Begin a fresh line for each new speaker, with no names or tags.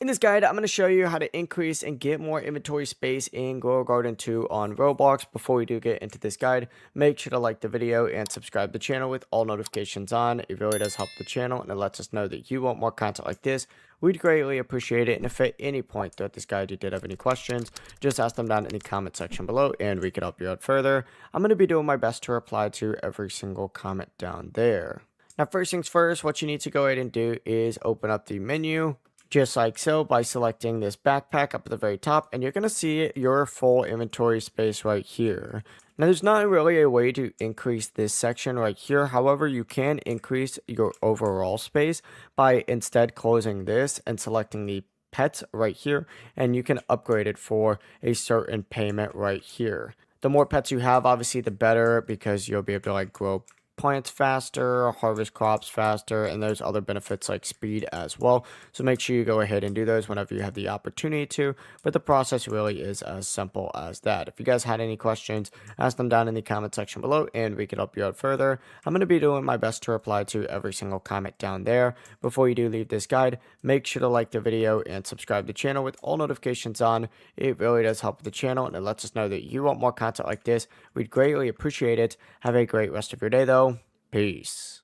In this guide, I'm going to show you how to increase and get more inventory space in Grow Garden 2 on Roblox. Before we do get into this guide, make sure to like the video and subscribe to the channel with all notifications on. It really does help the channel and it lets us know that you want more content like this. We'd greatly appreciate it. And if at any point throughout this guide you did have any questions, just ask them down in the comment section below and we can help you out further. I'm going to be doing my best to reply to every single comment down there. Now, first things first, what you need to go ahead and do is open up the menu just like so by selecting this backpack up at the very top, and you're going to see your full inventory space right here. Now there's not really a way to increase this section right here. However, you can increase your overall space by instead closing this and selecting the pets right here, and you can upgrade it for a certain payment right here. The more pets you have, obviously the better, because you'll be able to like grow plants faster, harvest crops faster, and there's other benefits like speed as well. So make sure you go ahead and do those whenever you have the opportunity to, but the process really is as simple as that. If you guys had any questions, ask them down in the comment section below and we can help you out further. I'm going to be doing my best to reply to every single comment down there. Before you do leave this guide, make sure to like the video and subscribe to the channel with all notifications on. It really does help the channel and it lets us know that you want more content like this. We'd greatly appreciate it. Have a great rest of your day though. Peace.